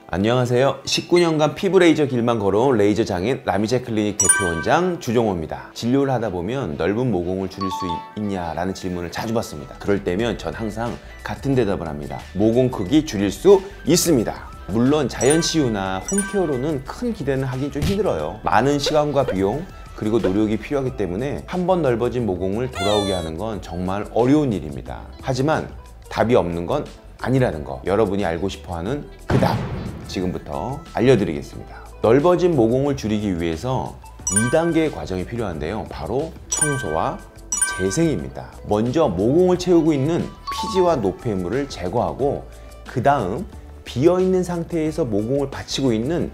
안녕하세요. 19년간 피부 레이저 길만 걸어온 레이저 장인 라미제 클리닉 대표원장 주종호입니다. 진료를 하다 보면 넓은 모공을 줄일 수 있냐라는 질문을 자주 받습니다. 그럴 때면 전 항상 같은 대답을 합니다. 모공 크기 줄일 수 있습니다. 물론 자연 치유나 홈케어로는 큰 기대는 하긴 좀 힘들어요. 많은 시간과 비용 그리고 노력이 필요하기 때문에 한 번 넓어진 모공을 돌아오게 하는 건 정말 어려운 일입니다. 하지만 답이 없는 건 아니라는 거, 여러분이 알고 싶어하는 그 답 지금부터 알려드리겠습니다. 넓어진 모공을 줄이기 위해서 2단계의 과정이 필요한데요. 바로 청소와 재생입니다. 먼저 모공을 채우고 있는 피지와 노폐물을 제거하고 그 다음 비어있는 상태에서 모공을 받치고 있는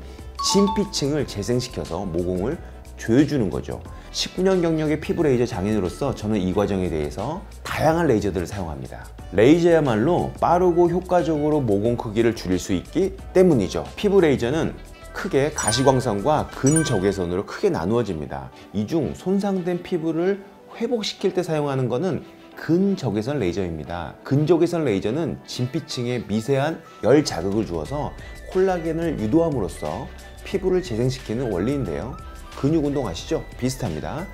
진피층을 재생시켜서 모공을 조여주는 거죠. 19년 경력의 피부 레이저 장인으로서 저는 이 과정에 대해서 다양한 레이저들을 사용합니다. 레이저야말로 빠르고 효과적으로 모공 크기를 줄일 수 있기 때문이죠. 피부 레이저는 크게 가시광선과 근적외선으로 크게 나누어집니다. 이 중 손상된 피부를 회복시킬 때 사용하는 것은 근적외선 레이저입니다. 근적외선 레이저는 진피층에 미세한 열 자극을 주어서 콜라겐을 유도함으로써 피부를 재생시키는 원리인데요. 근육 운동 아시죠? 비슷합니다.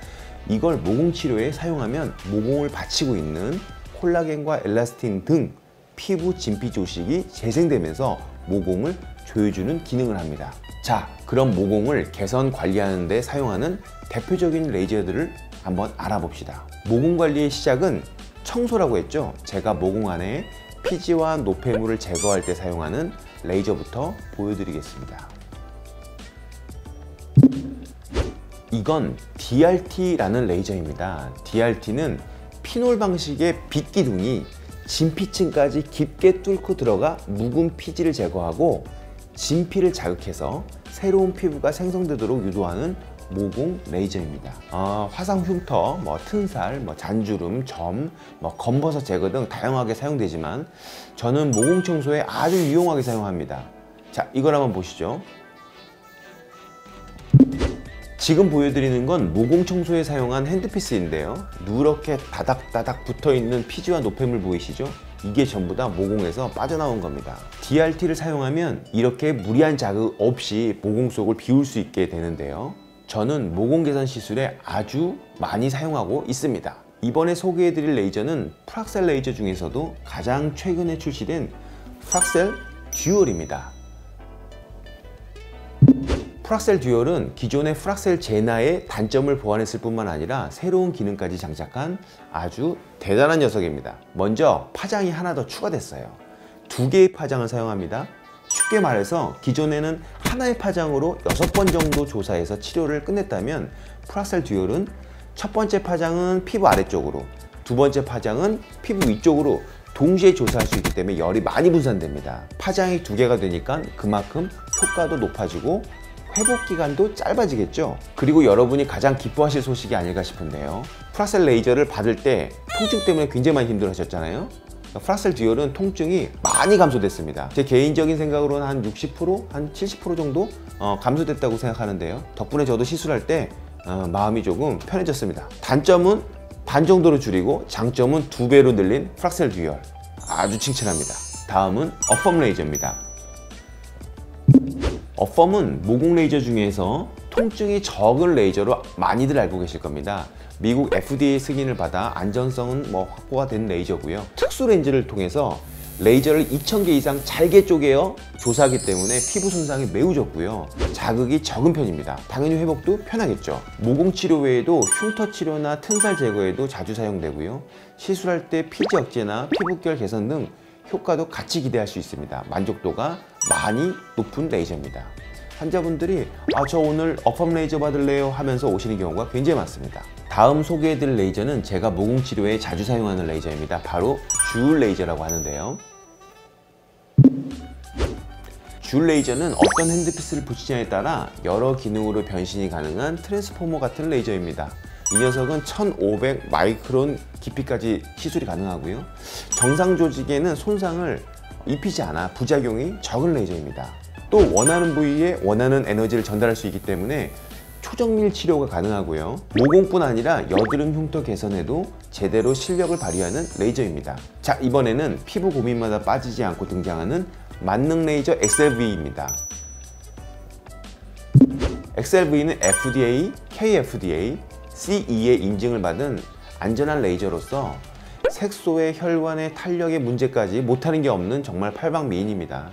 이걸 모공 치료에 사용하면 모공을 받치고 있는 콜라겐과 엘라스틴 등 피부 진피 조직이 재생되면서 모공을 조여주는 기능을 합니다. 자, 그럼 모공을 개선 관리하는 데 사용하는 대표적인 레이저들을 한번 알아봅시다. 모공 관리의 시작은 청소라고 했죠? 제가 모공 안에 피지와 노폐물을 제거할 때 사용하는 레이저부터 보여드리겠습니다. 이건 DRT라는 레이저입니다. DRT는 피놀 방식의 빗기둥이 진피층까지 깊게 뚫고 들어가 묵은 피지를 제거하고 진피를 자극해서 새로운 피부가 생성되도록 유도하는 모공 레이저입니다. 화상 흉터, 튼살, 잔주름, 점, 검버섯 제거 등 다양하게 사용되지만 저는 모공 청소에 아주 유용하게 사용합니다. 자, 이걸 한번 보시죠. 지금 보여드리는 건 모공 청소에 사용한 핸드피스인데요. 누렇게 다닥다닥 붙어있는 피지와 노폐물 보이시죠? 이게 전부 다 모공에서 빠져나온 겁니다. DRT를 사용하면 이렇게 무리한 자극 없이 모공 속을 비울 수 있게 되는데요. 저는 모공 개선 시술에 아주 많이 사용하고 있습니다. 이번에 소개해드릴 레이저는 프락셀 레이저 중에서도 가장 최근에 출시된 프락셀 듀얼입니다. 프락셀 듀얼은 기존의 프락셀 제나의 단점을 보완했을 뿐만 아니라 새로운 기능까지 장착한 아주 대단한 녀석입니다. 먼저 파장이 하나 더 추가됐어요. 2개의 파장을 사용합니다. 쉽게 말해서 기존에는 하나의 파장으로 6번 정도 조사해서 치료를 끝냈다면 프락셀 듀얼은 첫 번째 파장은 피부 아래쪽으로, 두 번째 파장은 피부 위쪽으로 동시에 조사할 수 있기 때문에 열이 많이 분산됩니다. 파장이 2개가 되니까 그만큼 효과도 높아지고 회복 기간도 짧아지겠죠. 그리고 여러분이 가장 기뻐하실 소식이 아닐까 싶은데요. 프락셀 레이저를 받을 때 통증 때문에 굉장히 많이 힘들어 하셨잖아요. 프락셀 듀얼은 통증이 많이 감소됐습니다. 제 개인적인 생각으로는 한 60%, 한 70% 정도 감소됐다고 생각하는데요. 덕분에 저도 시술할 때 마음이 조금 편해졌습니다. 단점은 반 정도로 줄이고 장점은 2배로 늘린 프락셀 듀얼, 아주 칭찬합니다. 다음은 어펌 레이저입니다. 어펌은 모공 레이저 중에서 통증이 적은 레이저로 많이들 알고 계실 겁니다. 미국 FDA 승인을 받아 안전성은 확보가 된 레이저고요. 특수 렌즈를 통해서 레이저를 2000개 이상 잘게 쪼개어 조사하기 때문에 피부 손상이 매우 적고요. 자극이 적은 편입니다. 당연히 회복도 편하겠죠. 모공 치료 외에도 흉터 치료나 튼살 제거에도 자주 사용되고요. 시술할 때 피지 억제나 피부결 개선 등 효과도 같이 기대할 수 있습니다. 만족도가 많이 높은 레이저입니다. 환자분들이 저 오늘 어펌 레이저 받을래요 하면서 오시는 경우가 굉장히 많습니다. 다음 소개해드릴 레이저는 제가 모공 치료에 자주 사용하는 레이저입니다. 바로 듀얼 레이저라고 하는데요. 듀얼 레이저는 어떤 핸드피스를 붙이냐에 따라 여러 기능으로 변신이 가능한 트랜스포머 같은 레이저입니다. 이 녀석은 1500 마이크론 깊이까지 시술이 가능하고요. 정상 조직에는 손상을 입히지 않아 부작용이 적은 레이저입니다. 또 원하는 부위에 원하는 에너지를 전달할 수 있기 때문에 초정밀 치료가 가능하고요. 모공뿐 아니라 여드름 흉터 개선에도 제대로 실력을 발휘하는 레이저입니다. 자, 이번에는 피부 고민마다 빠지지 않고 등장하는 만능 레이저 XLV입니다. XLV는 FDA, KFDA, CE의 인증을 받은 안전한 레이저로서 색소의 혈관의 탄력의 문제까지 못하는 게 없는 정말 팔방미인입니다.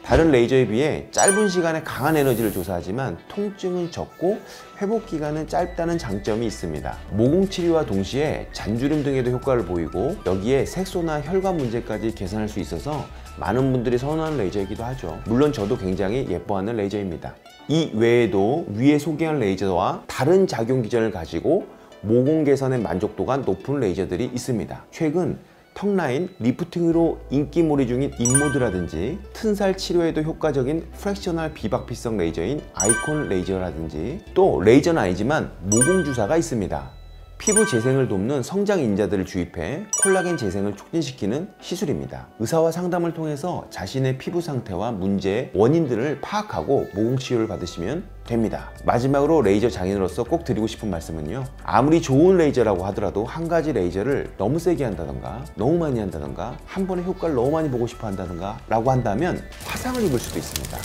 다른 레이저에 비해 짧은 시간에 강한 에너지를 조사하지만 통증은 적고 회복 기간은 짧다는 장점이 있습니다. 모공 치료와 동시에 잔주름 등에도 효과를 보이고 여기에 색소나 혈관 문제까지 개선할 수 있어서 많은 분들이 선호하는 레이저이기도 하죠. 물론 저도 굉장히 예뻐하는 레이저입니다. 이 외에도 위에 소개한 레이저와 다른 작용 기전을 가지고 모공 개선의 만족도가 높은 레이저들이 있습니다. 최근 턱라인, 리프팅으로 인기몰이 중인 인모드라든지 튼살 치료에도 효과적인 프랙셔널 비박피성 레이저인 아이콘 레이저라든지 또 레이저는 아니지만 모공 주사가 있습니다. 피부 재생을 돕는 성장 인자들을 주입해 콜라겐 재생을 촉진시키는 시술입니다. 의사와 상담을 통해서 자신의 피부 상태와 문제의 원인들을 파악하고 모공 치료를 받으시면 됩니다. 마지막으로 레이저 장인으로서 꼭 드리고 싶은 말씀은요, 아무리 좋은 레이저라고 하더라도 한 가지 레이저를 너무 세게 한다던가 너무 많이 한다던가 한 번에 효과를 너무 많이 보고 싶어 한다던가 라고 한다면 화상을 입을 수도 있습니다.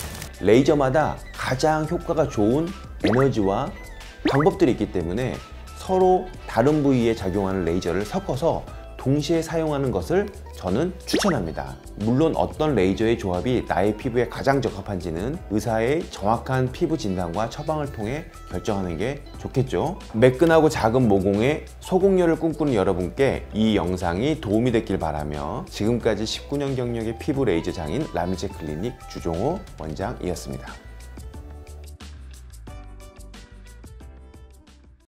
레이저마다 가장 효과가 좋은 에너지와 방법들이 있기 때문에 서로 다른 부위에 작용하는 레이저를 섞어서 동시에 사용하는 것을 저는 추천합니다. 물론 어떤 레이저의 조합이 나의 피부에 가장 적합한지는 의사의 정확한 피부 진단과 처방을 통해 결정하는 게 좋겠죠. 매끈하고 작은 모공에 소공열을 꿈꾸는 여러분께 이 영상이 도움이 됐길 바라며 지금까지 19년 경력의 피부 레이저 장인 라미제 클리닉 주종호 원장이었습니다.